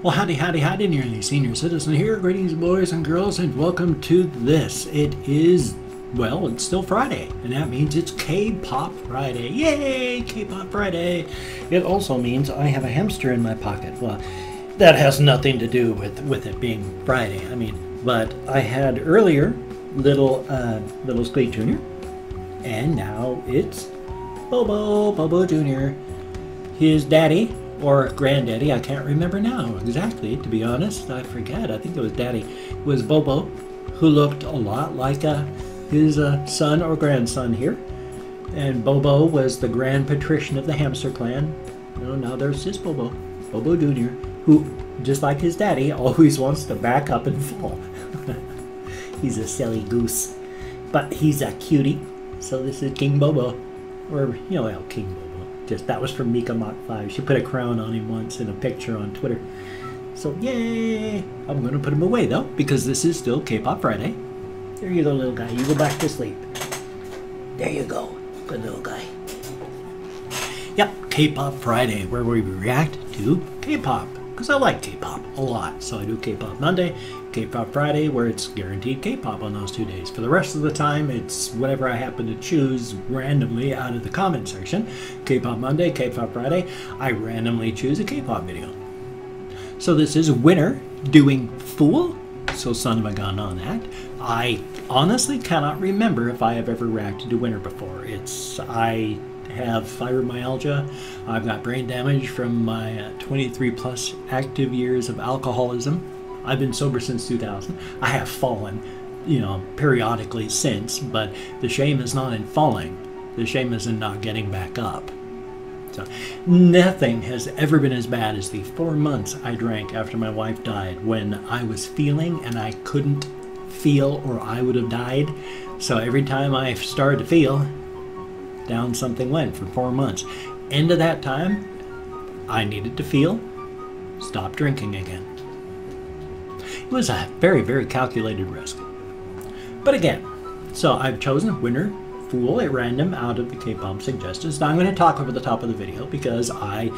Well, howdy, howdy, howdy, nearly senior citizen here. Greetings, boys and girls, and welcome to this. It is, well, it's still Friday, and that means it's Kpop Friday. Yay, Kpop Friday. It also means I have a hamster in my pocket. Well, that has nothing to do with it being Friday. I mean, but I had earlier little Squeak Jr., and now it's Bobo Jr. His daddy, or granddaddy, I can't remember now exactly, to be honest. I forget. I think it was daddy. It was Bobo, who looked a lot like his son or grandson here. And Bobo was the grand patrician of the hamster clan. Now there's this Bobo Jr., who, just like his daddy, always wants to back up and fall. He's a silly goose. But he's a cutie. So this is King Bobo. Or, King Bobo. That was from Mika Mach 5. She put a crown on him once in a picture on Twitter. So, yay! I'm going to put him away, though, because this is still Kpop Friday. There you go, little guy. You go back to sleep. There you go. Good little guy. Yep, Kpop Friday, where we react to K-pop. Because I like K-pop a lot. So I do K-pop Monday, K-pop Friday, where it's guaranteed K-pop on those 2 days. For the rest of the time, it's whatever I happen to choose randomly out of the comment section. K-pop Monday, K-pop Friday, I randomly choose a K-pop video. So this is Winner doing Fool. So son of a gun on that. I honestly cannot remember if I have ever reacted to Winner before. I have fibromyalgia. I've got brain damage from my 23 plus active years of alcoholism. I've been sober since 2000. I have fallen, periodically since, but the shame is not in falling. The shame is in not getting back up. So nothing has ever been as bad as the 4 months I drank after my wife died, when I was feeling and I couldn't feel or I would have died. So every time I started to feel, down something went for 4 months. End of that time, I needed to feel, stop drinking again. It was a very, very calculated risk. But again, so I've chosen Winner, Fool at random out of the K-pop suggestions. Now I'm going to talk over the top of the video because I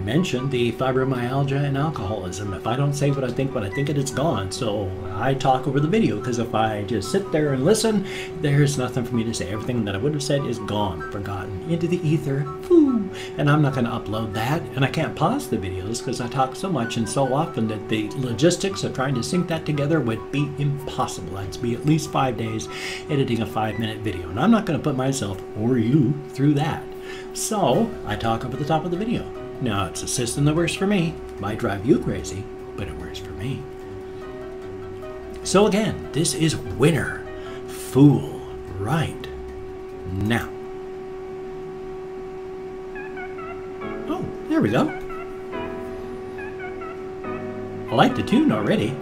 mentioned the fibromyalgia and alcoholism. If I don't say what I think it's gone. So I talk over the video, because if I just sit there and listen, there's nothing for me to say. Everything that I would have said is gone, forgotten, into the ether. Woo. And I'm not going to upload that. And I can't pause the videos because I talk so much and so often that the logistics of trying to sync that together would be impossible. I'd be at least 5 days editing a 5-minute video. And I'm not going to put myself or you through that. So I talk over the top of the video. Now, it's a system that works for me. Might drive you crazy, but it works for me. So again, this is Winner, Fool, right now. Oh, there we go. I like the tune already.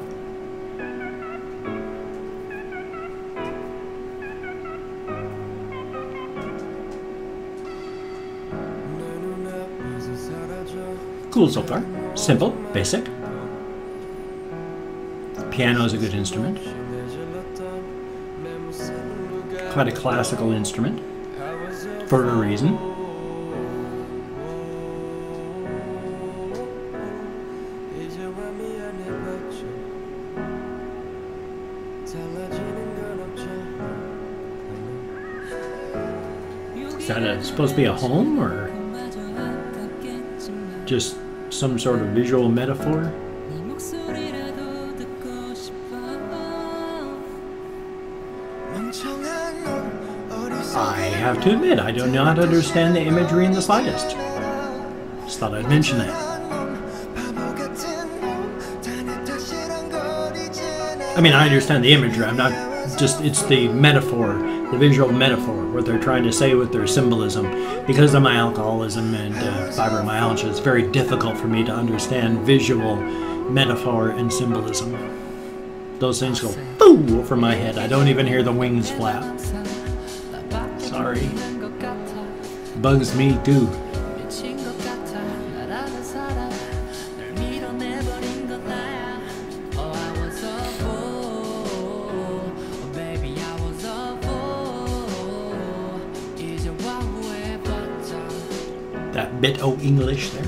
Cool so far. Simple, basic. Piano is a good instrument. Quite a classical instrument, for a reason. Is that supposed to be a home, or just some sort of visual metaphor? I have to admit, I do not understand the imagery in the slightest. Just thought I'd mention that. I mean, I understand the imagery. I'm not just, it's the metaphor, the visual metaphor, what they're trying to say with their symbolism. Because of my alcoholism and fibromyalgia, it's very difficult for me to understand visual metaphor and symbolism. Those things go boo over my head. I don't even hear the wings flap. Sorry. Bugs me too. That bit of English there.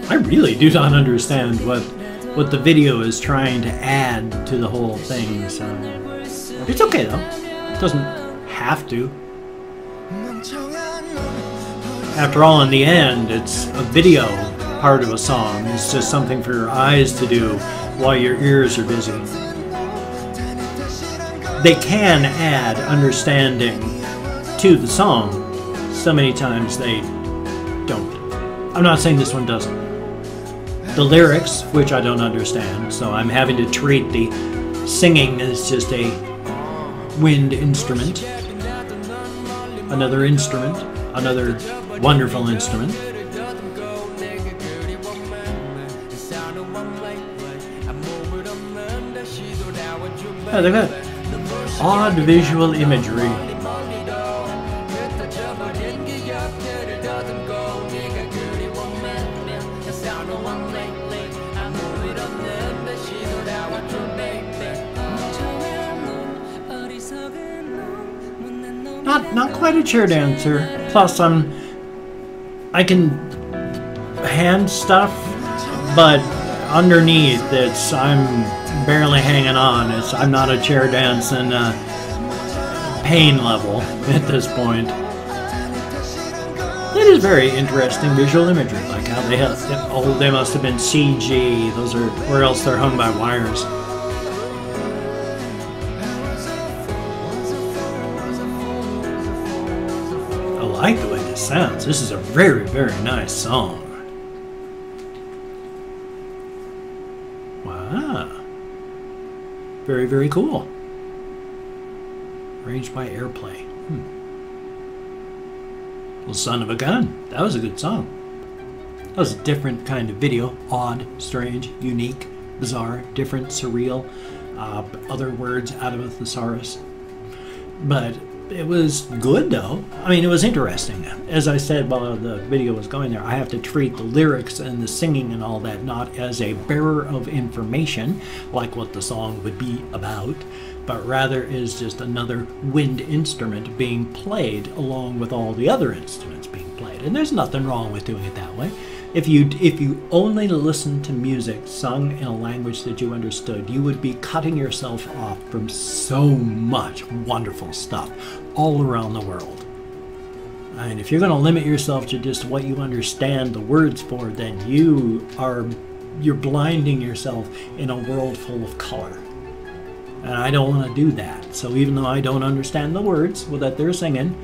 I really do not understand what the video is trying to add to the whole thing, so it's okay though. It doesn't have to. After all, in the end, it's a video part of a song. It's just something for your eyes to do while your ears are busy. They can add understanding to the song. So many times they don't. I'm not saying this one doesn't. The lyrics, which I don't understand, so I'm having to treat the singing as just a wind instrument. Another instrument. Another wonderful instrument. Oh, they've got odd visual imagery. Not quite a chair dancer. Plus, I can hand stuff, but underneath I'm barely hanging on. I'm not a chair dancing pain level at this point. It is very interesting visual imagery, like how they must have been CG. Those are, or else they're hung by wires. I like the way this sounds. This is a very, very nice song. Wow. Very, very cool. Arranged by Airplay. Well, son of a gun. That was a good song. That was a different kind of video. Odd, strange, unique, bizarre, different, surreal. Other words out of a thesaurus. But it was good though. I mean, it was interesting. As I said while the video was going there, I have to treat the lyrics and the singing and all that not as a bearer of information, like what the song would be about, but rather is just another wind instrument being played along with all the other instruments being played. And there's nothing wrong with doing it that way. If you only listen to music sung in a language that you understood, you would be cutting yourself off from so much wonderful stuff all around the world. And if you're going to limit yourself to just what you understand the words for, then you're blinding yourself in a world full of color. And I don't want to do that. So even though I don't understand the words that they're singing,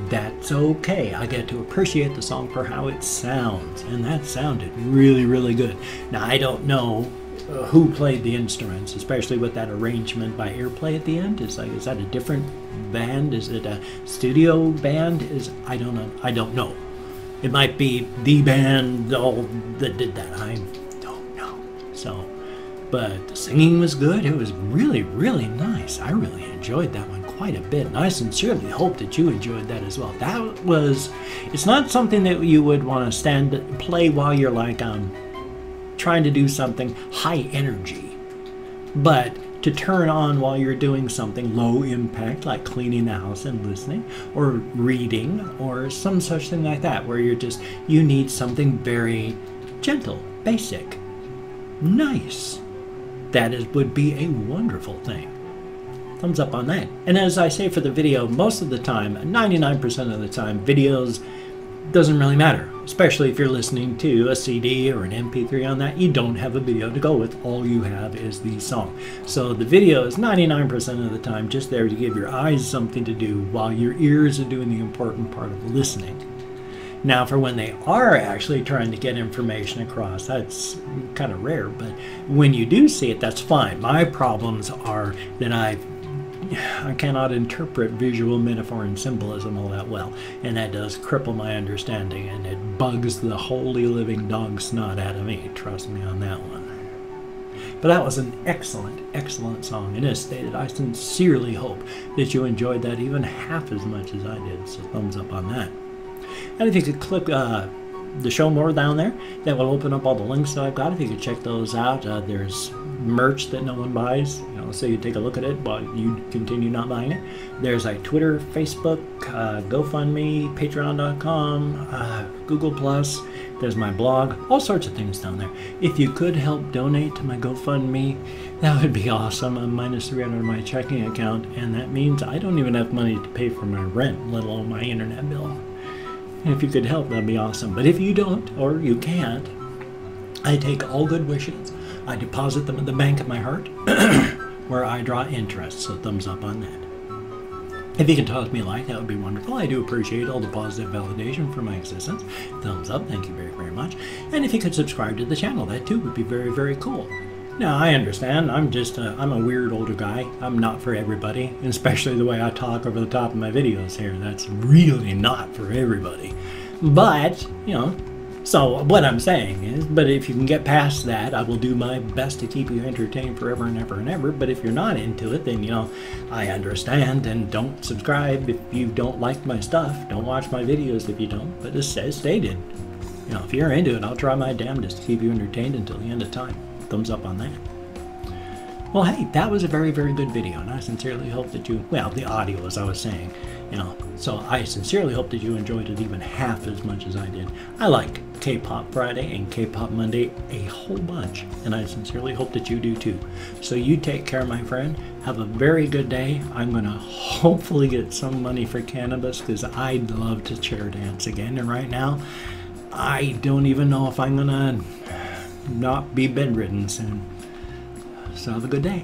that's okay. I get to appreciate the song for how it sounds, and that sounded really, really good. Now, I don't know who played the instruments, especially with that arrangement by Airplay at the end. Is that a different band? Is it a studio band? I don't know. I don't know. It might be the band that did that. I don't know. So, but the singing was good. It was really, really nice. I really enjoyed that one quite a bit, and I sincerely hope that you enjoyed that as well. It's not something that you would want to play while you're like trying to do something high energy, but to turn on while you're doing something low impact, like cleaning the house and listening, or reading, or some such thing like that, where you need something very gentle, basic, nice. That would be a wonderful thing. Thumbs up on that. And as I say for the video, most of the time, 99% of the time, videos doesn't really matter. Especially if you're listening to a CD or an MP3 on that, you don't have a video to go with. All you have is the song. So the video is 99% of the time just there to give your eyes something to do while your ears are doing the important part of listening. Now, for when they are actually trying to get information across, that's kind of rare, but when you do see it, that's fine. My problems are that I cannot interpret visual metaphor and symbolism all that well, and that does cripple my understanding, and it bugs the holy living dog snot out of me. Trust me on that one. But that was an excellent, excellent song, and as stated, I sincerely hope that you enjoyed that even half as much as I did, so thumbs up on that. And if you could the show more down there. That will open up all the links that I've got. If you could check those out, there's merch that no one buys, so you take a look at it while you continue not buying it. There's like Twitter, Facebook, GoFundMe, Patreon.com, Google Plus. There's my blog, all sorts of things down there. If you could help donate to my GoFundMe, that would be awesome. I'm minus 300 on my checking account, and that means I don't even have money to pay for my rent, let alone my internet bill. And if you could help, that'd be awesome. But if you don't, or you can't, I take all good wishes. I deposit them in the bank of my heart, where I draw interest, so thumbs up on that. If you can toss me a like, that would be wonderful. I do appreciate all the positive validation for my existence. Thumbs up, thank you very, very much. And if you could subscribe to the channel, that too would be very, very cool. Now, I understand, I'm a weird older guy. I'm not for everybody, especially the way I talk over the top of my videos here. That's really not for everybody. But, so what I'm saying is, but if you can get past that, I will do my best to keep you entertained forever and ever and ever. But if you're not into it, then, I understand, and don't subscribe if you don't like my stuff. Don't watch my videos if you don't. But as stated, if you're into it, I'll try my damnedest to keep you entertained until the end of time. Thumbs up on that. Well, hey, that was a very, very good video, and I sincerely hope that you, well, the audio, as I was saying, so I sincerely hope that you enjoyed it even half as much as I did. I like Kpop Friday and Kpop Monday a whole bunch, and I sincerely hope that you do too. So you take care, my friend. Have a very good day. I'm going to hopefully get some money for cannabis, because I'd love to chair dance again, and right now, I don't even know if I'm going to not be bedridden soon. So have a good day.